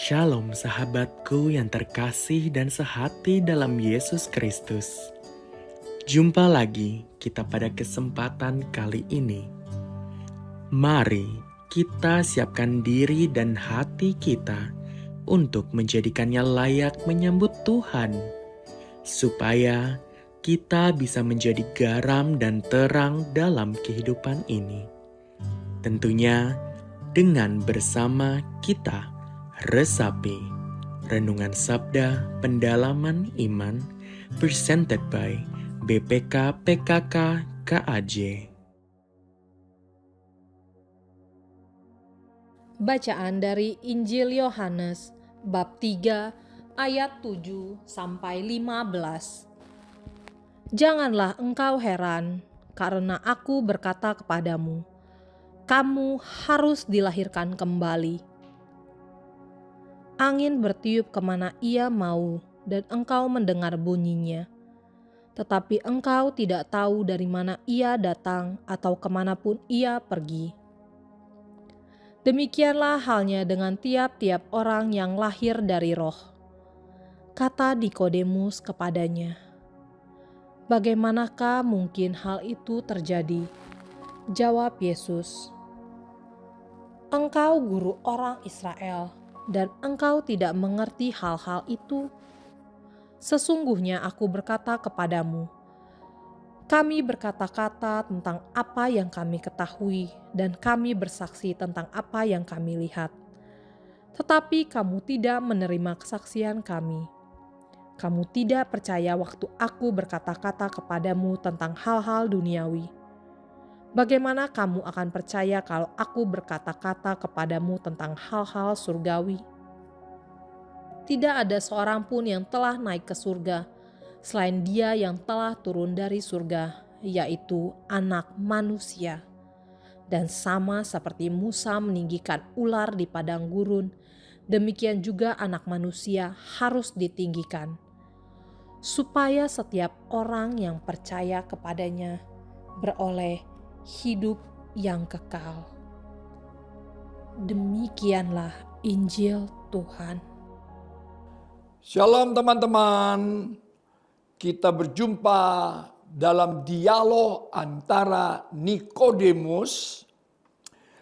Shalom sahabatku yang terkasih dan sehati dalam Yesus Kristus. Jumpa lagi kita pada kesempatan kali ini. Mari kita siapkan diri dan hati kita untuk menjadikannya layak menyambut Tuhan. Supaya kita bisa menjadi garam dan terang dalam kehidupan ini. Tentunya dengan bersama kita resapi Renungan Sabda Pendalaman Iman presented by BPK PKK KAJ. Bacaan dari Injil Yohanes bab 3 ayat 7 sampai 15. Janganlah engkau heran karena aku berkata kepadamu, kamu harus dilahirkan kembali. Angin bertiup kemana ia mau dan engkau mendengar bunyinya. Tetapi engkau tidak tahu dari mana ia datang atau kemanapun ia pergi. Demikianlah halnya dengan tiap-tiap orang yang lahir dari Roh. Kata Nikodemus kepadanya, bagaimanakah mungkin hal itu terjadi? Jawab Yesus, engkau guru orang Israel, dan engkau tidak mengerti hal-hal itu? Sesungguhnya aku berkata kepadamu, kami berkata-kata tentang apa yang kami ketahui, dan kami bersaksi tentang apa yang kami lihat. Tetapi kamu tidak menerima kesaksian kami. Kamu tidak percaya waktu aku berkata-kata kepadamu tentang hal-hal duniawi. Bagaimana kamu akan percaya kalau aku berkata-kata kepadamu tentang hal-hal surgawi? Tidak ada seorang pun yang telah naik ke surga, selain Dia yang telah turun dari surga, yaitu Anak Manusia. Dan sama seperti Musa meninggikan ular di padang gurun, demikian juga Anak Manusia harus ditinggikan, supaya setiap orang yang percaya kepadanya beroleh hidup yang kekal. Demikianlah Injil Tuhan. Shalom teman-teman, kita berjumpa dalam dialog antara Nikodemus.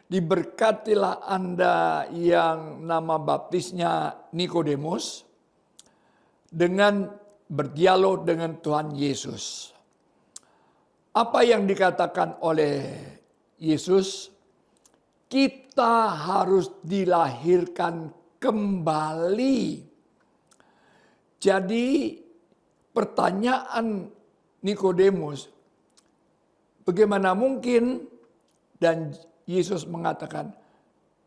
Diberkatilah Anda yang nama baptisnya Nikodemus dengan berdialog dengan Tuhan Yesus. Apa yang dikatakan oleh Yesus? Kita harus dilahirkan kembali. Jadi pertanyaan Nikodemus, bagaimana mungkin? Dan Yesus mengatakan,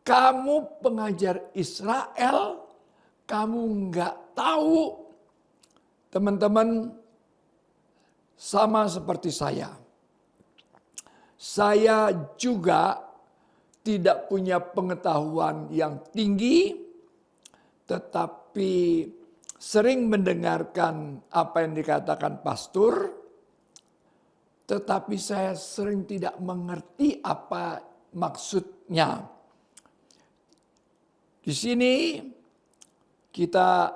kamu pengajar Israel, kamu nggak tahu. Teman-teman, sama seperti saya. Saya juga tidak punya pengetahuan yang tinggi, tetapi sering mendengarkan apa yang dikatakan pastor, tetapi saya sering tidak mengerti apa maksudnya. Di sini kita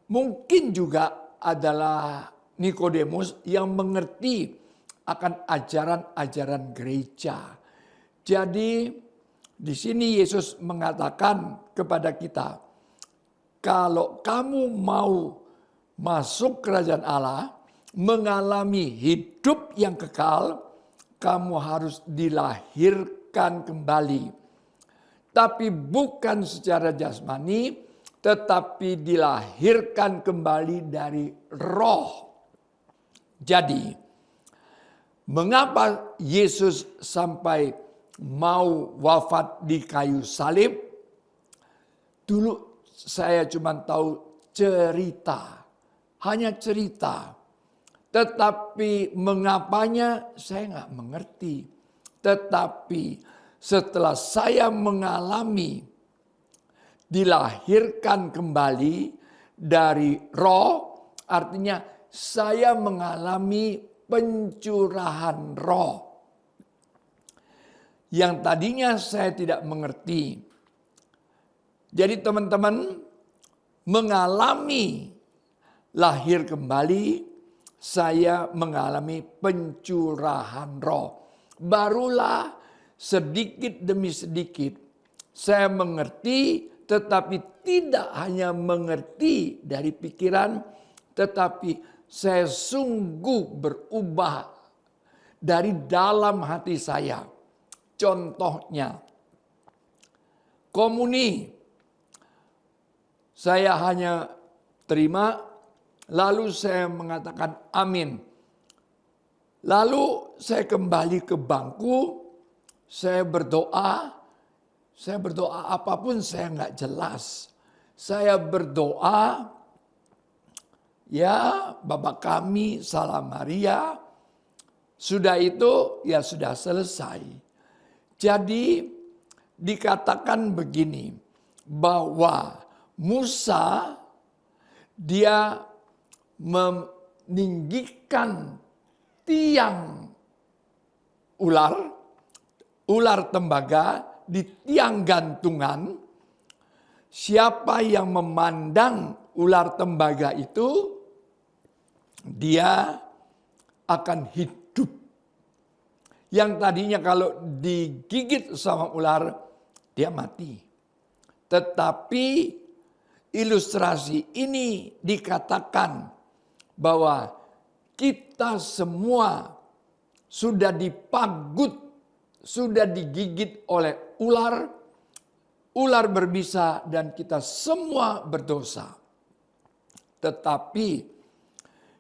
mungkin juga adalah Nikodemus yang mengerti akan ajaran-ajaran gereja. Jadi di sini Yesus mengatakan kepada kita, kalau kamu mau masuk kerajaan Allah, mengalami hidup yang kekal, kamu harus dilahirkan kembali. Tapi bukan secara jasmani, tetapi dilahirkan kembali dari roh. Jadi, mengapa Yesus sampai mau wafat di kayu salib? Dulu saya cuma tahu cerita, hanya cerita. Tetapi mengapanya saya nggak mengerti. Tetapi setelah saya mengalami dilahirkan kembali dari roh, artinya saya mengalami pencurahan roh. Yang tadinya saya tidak mengerti. Jadi teman-teman, mengalami lahir kembali, saya mengalami pencurahan roh. Barulah sedikit demi sedikit saya mengerti, tetapi tidak hanya mengerti dari pikiran, tetapi saya sungguh berubah dari dalam hati saya. Contohnya, komuni. Saya hanya terima, lalu saya mengatakan amin. Lalu saya kembali ke bangku, saya berdoa apapun saya nggak jelas. Saya berdoa, ya Bapa kami, Salam Maria. Sudah itu, ya sudah selesai. Jadi dikatakan begini, bahwa Musa dia meninggikan tiang ular tembaga di tiang gantungan. Siapa yang memandang ular tembaga itu, dia akan hidup. Yang tadinya kalau digigit sama ular, dia mati. Tetapi ilustrasi ini dikatakan bahwa kita semua sudah dipagut, sudah digigit oleh ular. Ular berbisa dan kita semua berdosa. Tetapi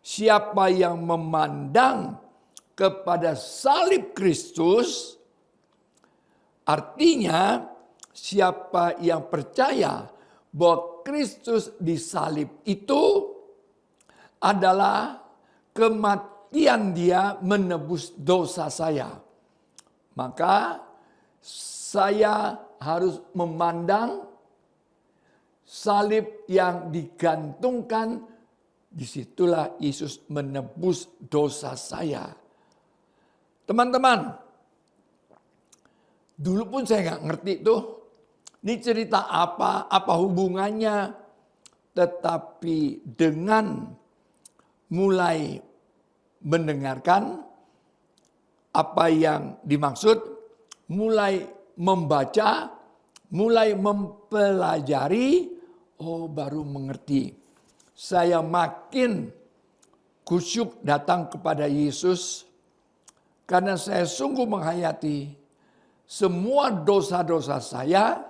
siapa yang memandang kepada salib Kristus, artinya siapa yang percaya bahwa Kristus disalib itu adalah kematian dia menebus dosa saya. Maka saya harus memandang salib yang digantungkan, disitulah Yesus menebus dosa saya. Teman-teman, dulu pun saya nggak ngerti tuh, ini cerita apa hubungannya. Tetapi dengan mulai mendengarkan apa yang dimaksud, mulai membaca, mulai mempelajari, baru mengerti. Saya makin khusyuk datang kepada Yesus karena saya sungguh menghayati semua dosa-dosa saya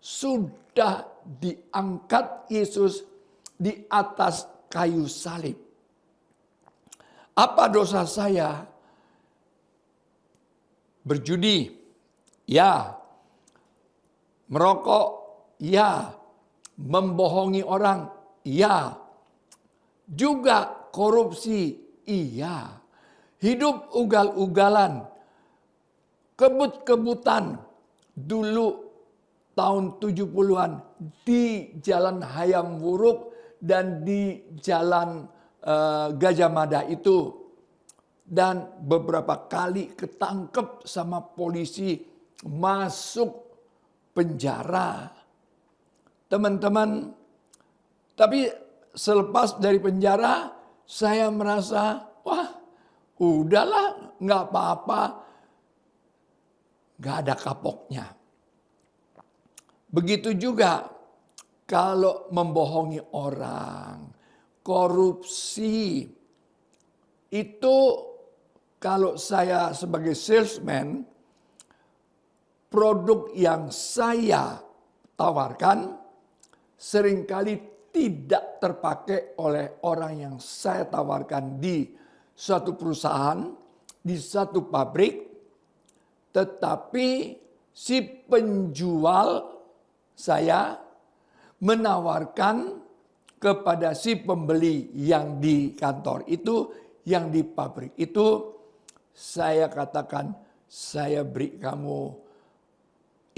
sudah diangkat Yesus di atas kayu salib. Apa dosa saya? Berjudi, ya. Merokok, ya. Membohongi orang, ya. Juga korupsi, iya. Hidup ugal-ugalan, kebut-kebutan. Dulu tahun 70-an di Jalan Hayam Wuruk dan di Jalan Gajah Mada itu. Dan beberapa kali ketangkep sama polisi, masuk penjara. Teman-teman, tapi selepas dari penjara saya merasa, wah udahlah nggak apa-apa. Nggak ada kapoknya. Begitu juga kalau membohongi orang, korupsi, itu kalau saya sebagai salesman, produk yang saya tawarkan seringkali tidak terpakai oleh orang yang saya tawarkan di suatu perusahaan, di satu pabrik, tetapi si penjual saya menawarkan kepada si pembeli yang di kantor itu, yang di pabrik itu, saya katakan, saya beri kamu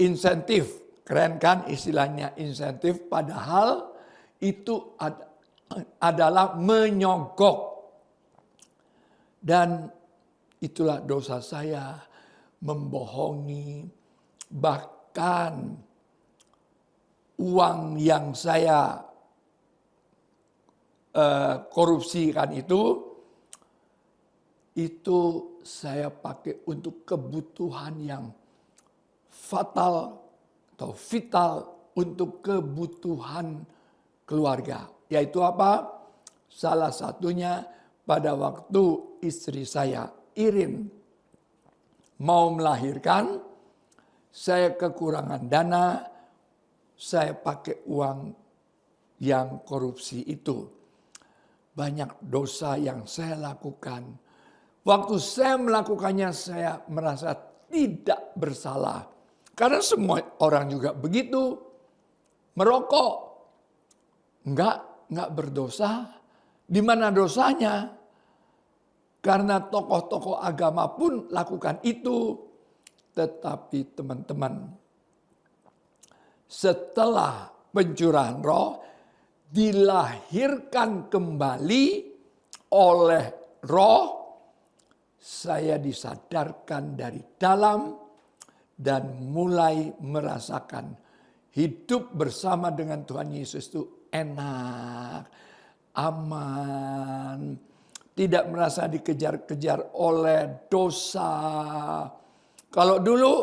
insentif. Keren kan istilahnya insentif, padahal itu adalah menyogok. Dan itulah dosa saya, membohongi, bahkan uang yang saya korupsi kan itu saya pakai untuk kebutuhan yang fatal atau vital untuk kebutuhan keluarga. Yaitu apa? Salah satunya pada waktu istri saya, Irin, mau melahirkan, saya kekurangan dana, saya pakai uang yang korupsi itu. Banyak dosa yang saya lakukan. Waktu saya melakukannya, saya merasa tidak bersalah. Karena semua orang juga begitu. Merokok, enggak berdosa. Di mana dosanya? Karena tokoh-tokoh agama pun lakukan itu. Tetapi teman-teman, setelah pencurahan roh, dilahirkan kembali oleh roh, saya disadarkan dari dalam dan mulai merasakan hidup bersama dengan Tuhan Yesus itu enak, aman, tidak merasa dikejar-kejar oleh dosa. Kalau dulu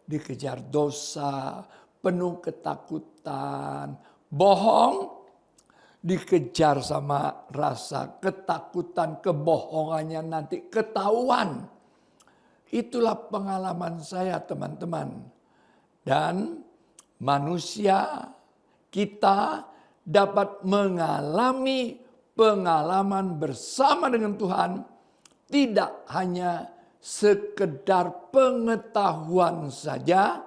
dikejar dosa, penuh ketakutan, bohong, dikejar sama rasa ketakutan, kebohongannya nanti ketahuan. Itulah pengalaman saya, teman-teman. Dan manusia, kita dapat mengalami pengalaman bersama dengan Tuhan, tidak hanya sekedar pengetahuan saja,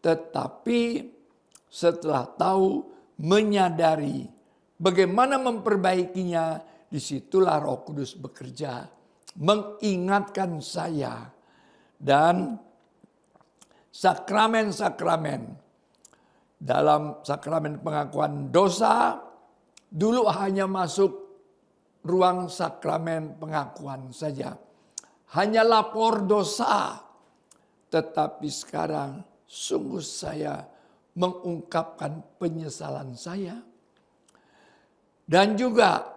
tetapi setelah tahu, menyadari bagaimana memperbaikinya, disitulah Roh Kudus bekerja, mengingatkan saya. Dan sakramen-sakramen, dalam sakramen pengakuan dosa, dulu hanya masuk ruang sakramen pengakuan saja. Hanya lapor dosa. Tetapi sekarang sungguh saya mengungkapkan penyesalan saya. Dan juga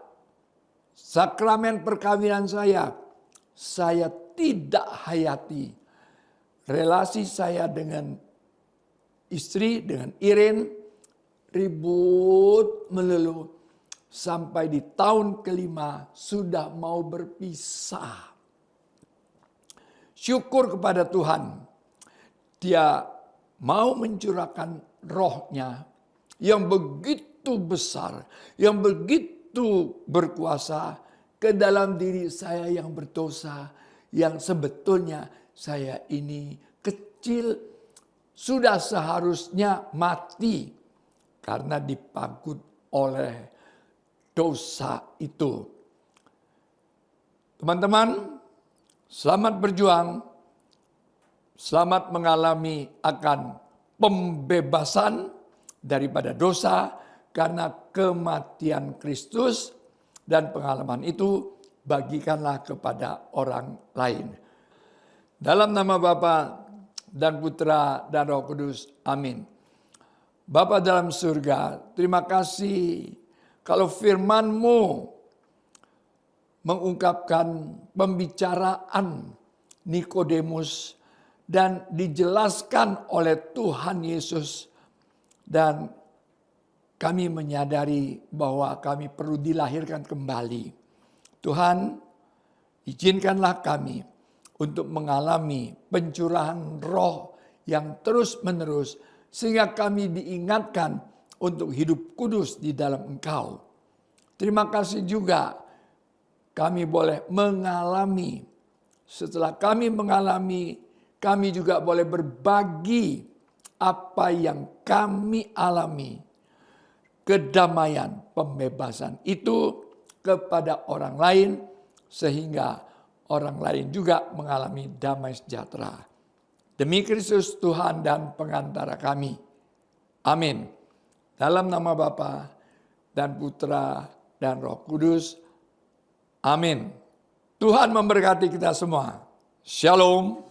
sakramen perkawinan saya tidak hayati. Relasi saya dengan istri, dengan Irin, ribut melulu. Sampai di tahun kelima sudah mau berpisah. Syukur kepada Tuhan. Dia mau mencurahkan rohnya yang begitu besar, yang begitu berkuasa ke dalam diri saya yang berdosa, yang sebetulnya saya ini kecil, sudah seharusnya mati karena dipagut oleh dosa itu. Teman-teman, selamat berjuang, selamat mengalami akan pembebasan daripada dosa karena kematian Kristus, dan pengalaman itu bagikanlah kepada orang lain. Dalam nama Bapa dan Putra dan Roh Kudus, amin. Bapa dalam surga, terima kasih kalau firman-Mu mengungkapkan pembicaraan Nikodemus dan dijelaskan oleh Tuhan Yesus, dan kami menyadari bahwa kami perlu dilahirkan kembali. Tuhan, izinkanlah kami untuk mengalami pencurahan roh yang terus-menerus, sehingga kami diingatkan untuk hidup kudus di dalam Engkau. Terima kasih juga kami boleh mengalami. Setelah kami mengalami, kami juga boleh berbagi apa yang kami alami. Kedamaian, pembebasan itu kepada orang lain, sehingga orang lain juga mengalami damai sejahtera. Demi Kristus Tuhan dan pengantara kami. Amin. Dalam nama Bapa dan Putra dan Roh Kudus. Amin. Tuhan memberkati kita semua. Shalom.